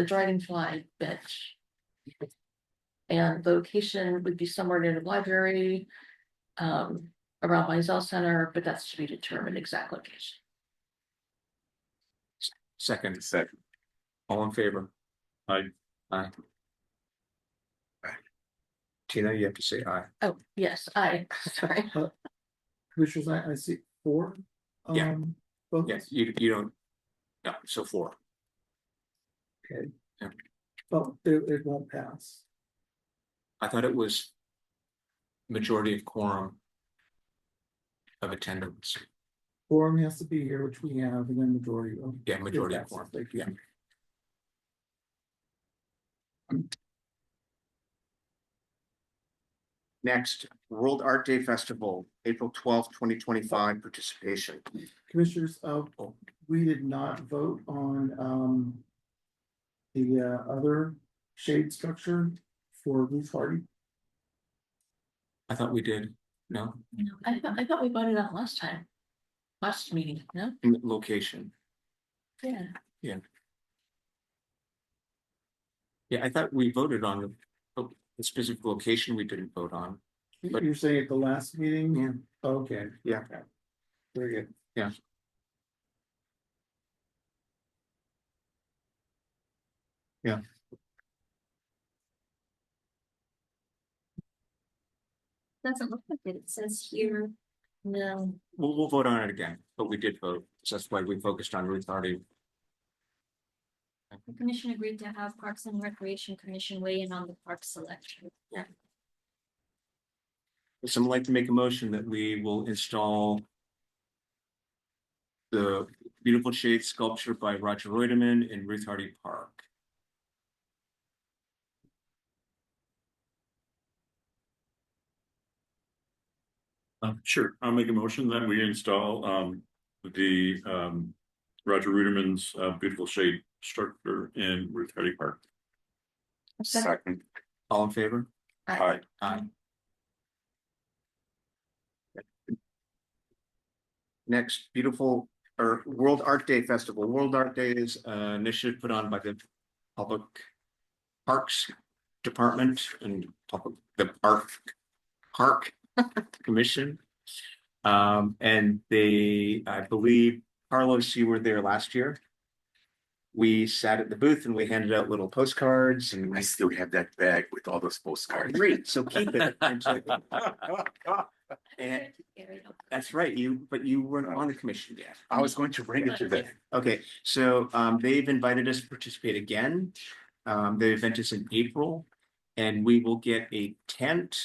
Dragonfly bench. And the location would be somewhere near the library, around Mizell Center, but that's to be determined exact location. Second, Second. all in favor? Aye. Aye. Tina, you have to say aye. Oh, yes, sorry. Commissioners, I see 4. Yeah. Votes. Yes, you don't, no, so 4. Okay. Yeah. But it won't pass. I thought it was majority of quorum of attendance. Quorum has to be here, which we have, and then majority of. Yeah, majority of Yes, quorum. thank you. Yeah. Next, World Art Day Festival, April 12th, 2025, participation. Commissioners, we did not vote on the other shade structure for Ruth Hardy. I thought we did, no, I thought we voted on last meeting, no? location. Yeah. Yeah, I thought we voted on the specific location we didn't vote on. But- You're saying at the last meeting? Yeah. Okay. Yeah. Okay. Very good. Yeah. Doesn't look like it. It says here, no. We'll vote on it again, but we did vote. So that's why we focused on Ruth Hardy. The commission agreed to have Parks and Recreation Commission weigh in on the park selection. Would someone like to make a motion that we will install the beautiful shade sculpture by Roger Reutemann in Ruth Hardy Park? Sure, I'll make a motion that we install the Roger Ruderman's beautiful shade structure in Ruth Hardy Park. Second. All in favor? Aye. Aye. Next, beautiful or World Art Day Festival. World Art Day is an initiative put on by the Public Parks Department and the Park Commission. And they, I believe, Carlos, you were there last year. We sat at the booth and we handed out little postcards and I still have that bag with all those postcards. great, so keep it. And that's right, but you weren't on the commission yet. I was going to bring it to them. Okay, so they've invited us to participate again. The event is in April, and we will get a tent,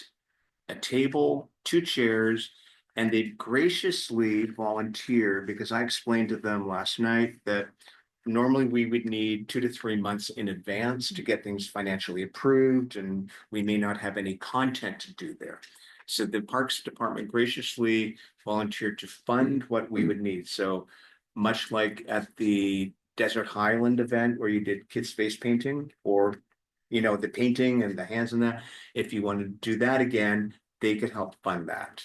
a table, 2 chairs, and they graciously volunteer because I explained to them last night that normally we would need 2 to 3 months in advance to get things financially approved, and we may not have any content to do there. So the Parks Department graciously volunteered to fund what we would need. So much like at the Desert Highland event where you did kids face painting, or the painting and the hands in that, if you wanted to do that again, they could help fund that.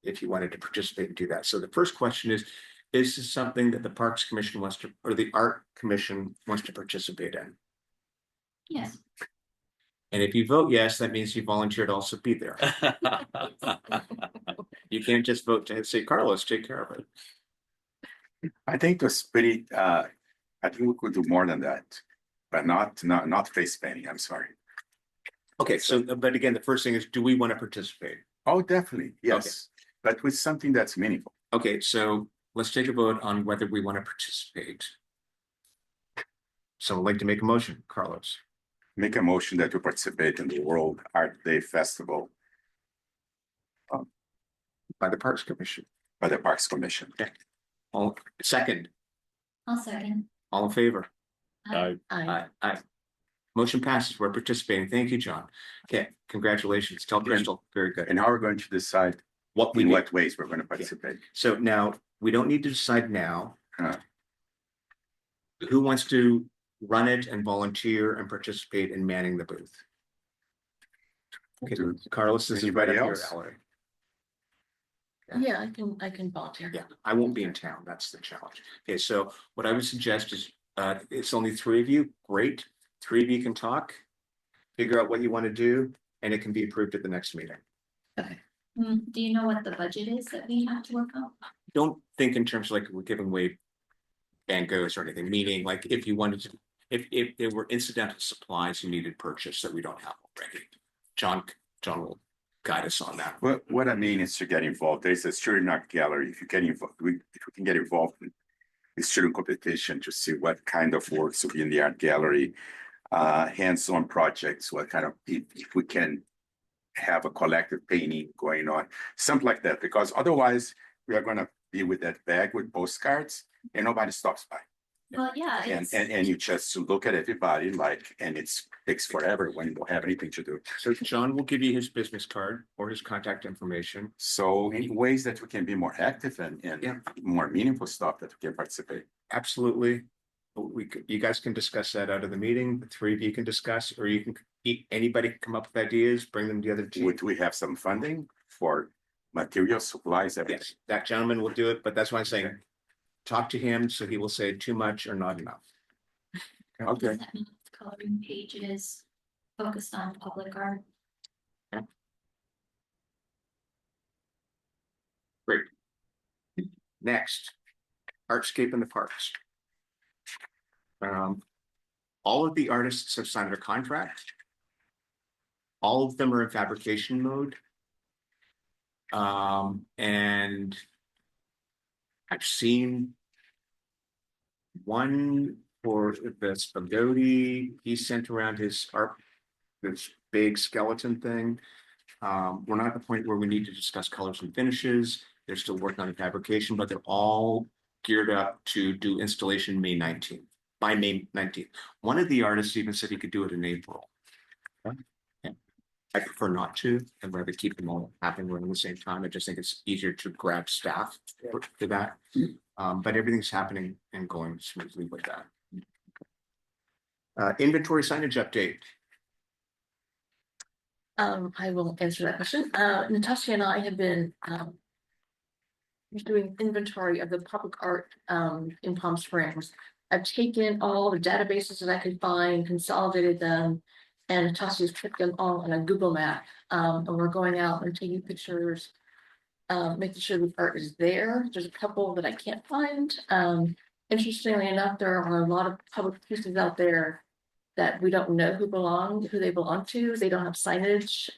If you wanted to participate and do that. So the first question is this something that the Parks Commission wants to, or the Art Commission wants to participate in? Yes. And if you vote yes, that means you volunteered to also be there. You can't just vote to say, Carlos, take care of it. I think it was pretty, I think we could do more than that, but not face painting, I'm sorry. Okay, so, but again, the first thing is, do we want to participate? Oh, definitely, yes, but with something that's meaningful. Okay, so let's take a vote on whether we want to participate. So I'd like to make a motion, Carlos. Make a motion that we participate in the World Art Day Festival By the Parks Commission. by the Parks Commission. All second, I'll second. all in favor? Aye. Aye. Motion passes. We're participating. Thank you, John. Okay, congratulations. Tell Crystal, very good. And now we're going to decide What we in need. what ways we're going to participate. So now, we don't need to decide now. Uh. Who wants to run it and volunteer and participate in manning the booth? Okay, Do- Carlos, this is right Anybody up your else? alley. Yeah, I can volunteer. Yeah, I won't be in town. That's the challenge. Okay, so what I would suggest is, it's only 3 of you. Great. 3 of you can talk, figure out what you want to do, and it can be approved at the next meeting. Do you know what the budget is that we have to work on? Don't think in terms of like we're giving away Van Goghs or anything, meaning like if you wanted to, if there were incidental supplies you needed purchased that we don't have already. John will guide us on that. What I mean is to get involved. There's a student art gallery. If you get involved, if we can get involved in the student competition to see what kind of works will be in the art gallery, hands-on projects, what kind of, if we can have a collective painting going on, something like that, because otherwise we are going to be with that bag with postcards and nobody stops by. Well, yeah, And you just look at everybody and it takes forever when you don't have anything to do. So John will give you his business card or his contact information. So in ways that we can be more active and Yeah. more meaningful stuff that we can participate. Absolutely. You guys can discuss that out of the meeting. The 3 of you can discuss, or you can, anybody can come up with ideas, bring them to the other team. Would we have some funding for material supplies? Everything? Yes, that gentleman will do it, but that's why I'm saying, talk to him, so he will say too much or not enough. Okay, Does that mean the coloring page is focused on public art? next, Artscape in the Parks. All of the artists have signed their contract. All of them are in fabrication mode. And I've seen one for the Spaghetti. He sent around his art, this big skeleton thing. We're not at the point where we need to discuss colors and finishes. They're still working on the fabrication, but they're all geared up to do installation May 19th, by May 19th. One of the artists even said he could do it in April. Yeah. I prefer not to. I'd rather keep them all happening at the same time. I just think it's easier to grab staff for that. But everything's happening and going smoothly with that. Inventory signage update. I will answer that question. Natasha and I have been doing inventory of the public art in Palm Springs. I've taken all the databases that I could find, consolidated them, and Natasha's put them all on a Google map. And we're going out and taking pictures, making sure the art is there. There's a couple that I can't find. Interestingly enough, there are a lot of public pieces out there that we don't know who they belong to. They don't have signage.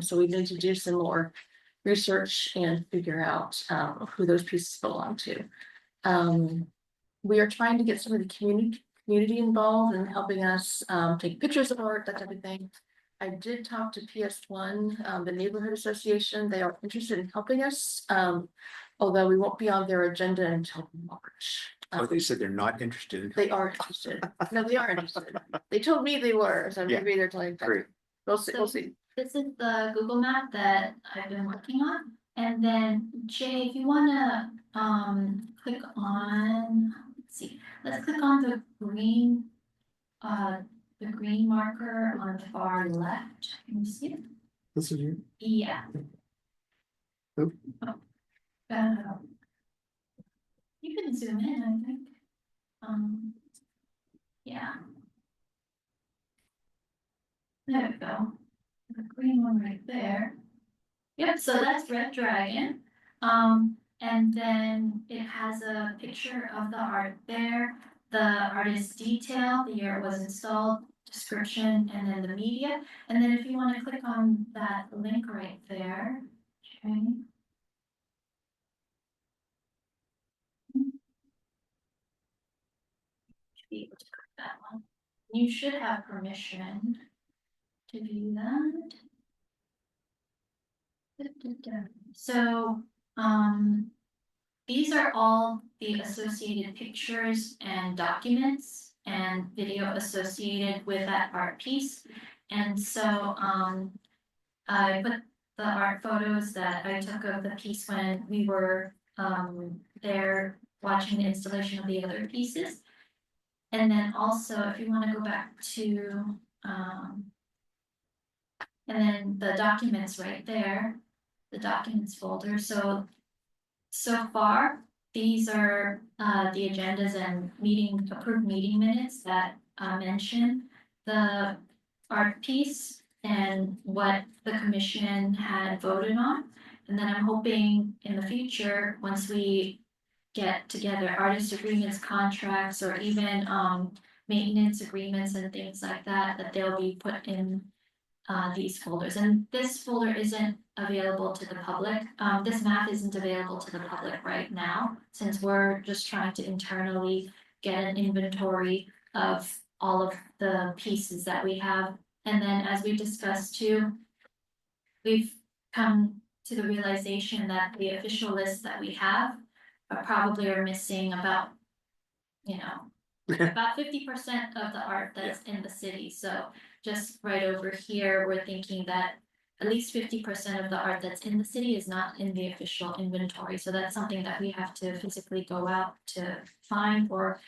So we need to do some more research and figure out who those pieces belong to. We are trying to get some of the community involved in helping us take pictures of art, that type of thing. I did talk to PS1, the neighborhood association. They are interested in helping us, although we won't be on their agenda until March. They said they're not interested. They are interested. No, they are interested. They told me they were, so Yeah. maybe they're telling. Great. We'll see, we'll see. This is the Google map that I've been working on. And then Jay, if you wanna click on, let's click on the green marker on the far left. Can you see it? This is you. Yeah. Oop. You can zoom in, I think. Yeah. There we go. The green one right there. Yep, so that's Red Dragon. And then it has a picture of the art there, the artist detail, the year it was installed, description, and then the media. And then if you want to click on that link right there, okay. Should be able to click that one. You should have permission to view that. So, these are all the associated pictures and documents and video associated with that art piece. And so, I put the art photos that I took of the piece when we were, there watching the installation of the other pieces. And then also, if you want to go back to, and then the documents right there, the documents folder. So far, these are the agendas and approved meeting minutes that mention the art piece and what the commission had voted on. And then I'm hoping in the future, once we get together artist agreements, contracts, or even maintenance agreements and things like that, that they'll be put in these folders. And this folder isn't available to the public. This map isn't available to the public right now, since we're just trying to internally get an inventory of all of the pieces that we have. And then as we discussed too, we've come to the realization that the official list that we have are missing about, about 50% of the art that's in the city. So just right over here, we're thinking that at least 50% of the art that's in the city is not in the official inventory. So that's something that we have to physically go out to find, or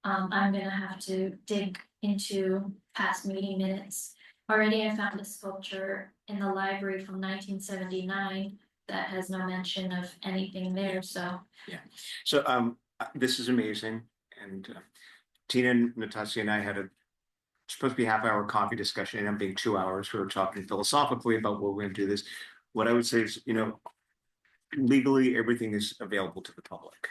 I'm gonna have to dig into past meeting minutes. Already I found a sculpture in the library from 1979 that has no mention of anything there, so. So this is amazing. And Tina and Natasha and I had supposed to be half-hour coffee discussion, and being 2 hours, we were talking philosophically about what we're gonna do this. What I would say is, legally, everything is available to the public.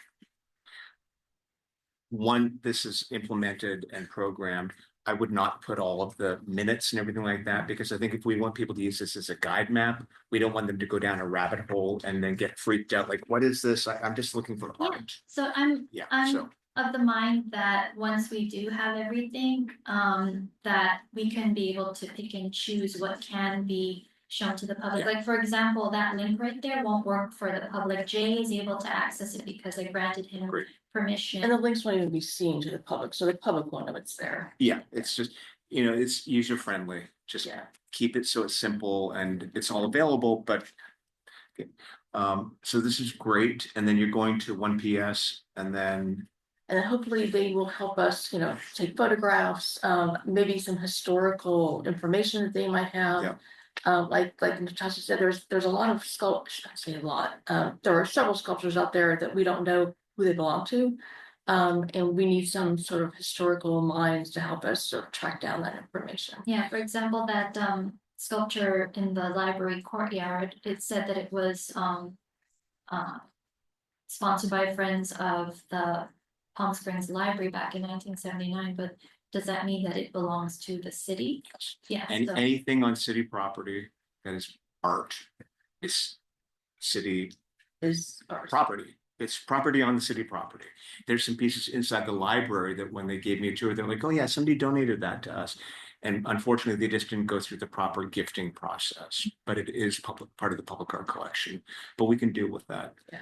This is implemented and programmed. I would not put all of the minutes and everything like that, because I think if we want people to use this as a guide map, we don't want them to go down a rabbit hole and then get freaked out, like, what is this? I'm just looking for Yeah, art. so Yeah, I'm so, of the mind that once we do have everything, that we can be able to pick and choose what can be shown to the public. Yeah. Like, for example, that link right there won't work for the public. Jay is able to access it because I granted him Great. permission. And the links won't even be seen to the public, so the public won't know it's there. yeah, it's just, it's user friendly, just Yeah. keep it so it's simple and it's all available, but. Okay. So this is great, and then you're going to one PS and then, And hopefully they will help us, take photographs, maybe some historical information that they might have. Yeah. Like Natasha said, there's a lot of sculptures, I say a lot, there are several sculptures out there that we don't know who they belong to. And we need some sort of historical minds to help us sort of track down that information. Yeah, for example, that sculpture in the library courtyard, it said that it was sponsored by Friends of the Palm Springs Library back in 1979, but does that mean that it belongs to the city? Yeah. so- anything on city property that is art is city Is ours. property. It's property on the city property. There's some pieces inside the library that when they gave me a tour, they're like, oh yeah, somebody donated that to us. And unfortunately, they just didn't go through the proper gifting process, but it is part of the public art collection, but we can deal with that. Yeah.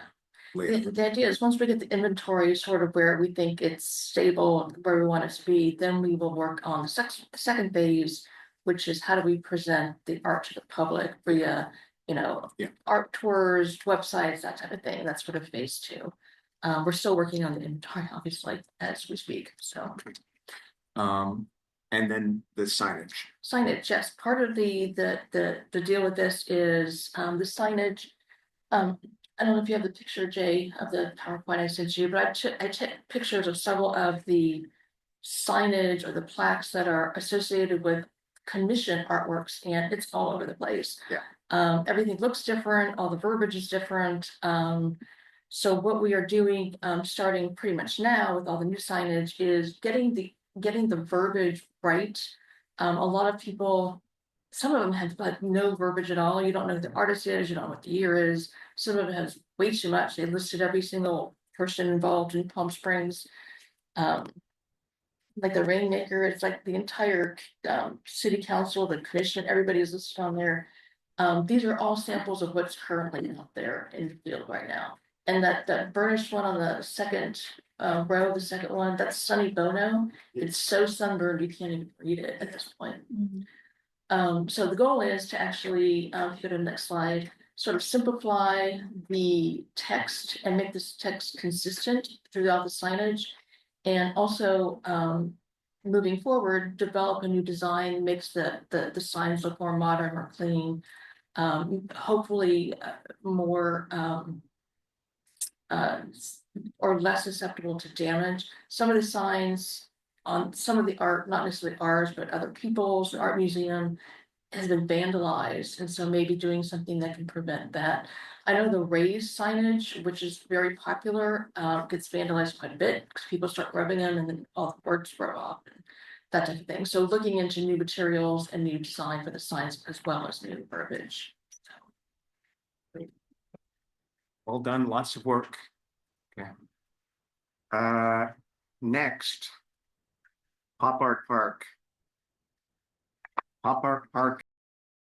Later. The idea is once we get the inventory sort of where we think it's stable, where we want it to be, then we will work on the second phase, which is how do we present the art to the public via, Yeah. art tours, websites, that type of thing. That's sort of phase two. We're still working on the inventory, obviously, as we speak, so. And then the signage. Signage, yes, part of the deal with this is, the signage. I don't know if you have the picture, Jay, of the PowerPoint I sent you, but I took pictures of several of the signage or the plaques that are associated with commission artworks, and it's all over the place. Yeah. Everything looks different, all the verbiage is different. So what we are doing, starting pretty much now with all the new signage is getting the verbiage right. A lot of people, some of them have like no verbiage at all. You don't know who the artist is, you don't know what the year is. Some of it has way too much. They listed every single person involved in Palm Springs. Like the Rainmaker, it's like the entire city council, the commission, everybody is listed on there. These are all samples of what's currently out there in the field right now. And that burnished one on the second row, the second one, that's Sonny Bono. It's so sunburned you can't even read it at this point. So the goal is to actually, if you go to the next slide, sort of simplify the text and make this text consistent throughout the signage. And also, moving forward, develop a new design, makes the signs look more modern or clean. Hopefully, more or less susceptible to damage. Some of the signs on some of the art, not necessarily ours, but other people's, the art museum has been vandalized, and so maybe doing something that can prevent that. I know the raised signage, which is very popular, gets vandalized quite a bit because people start rubbing them and then all the words rub off and that type of thing. So looking into new materials and new design for the signs as well as new verbiage. Well done, lots of work. Okay. Next. Pop Art Park. Pop Art Park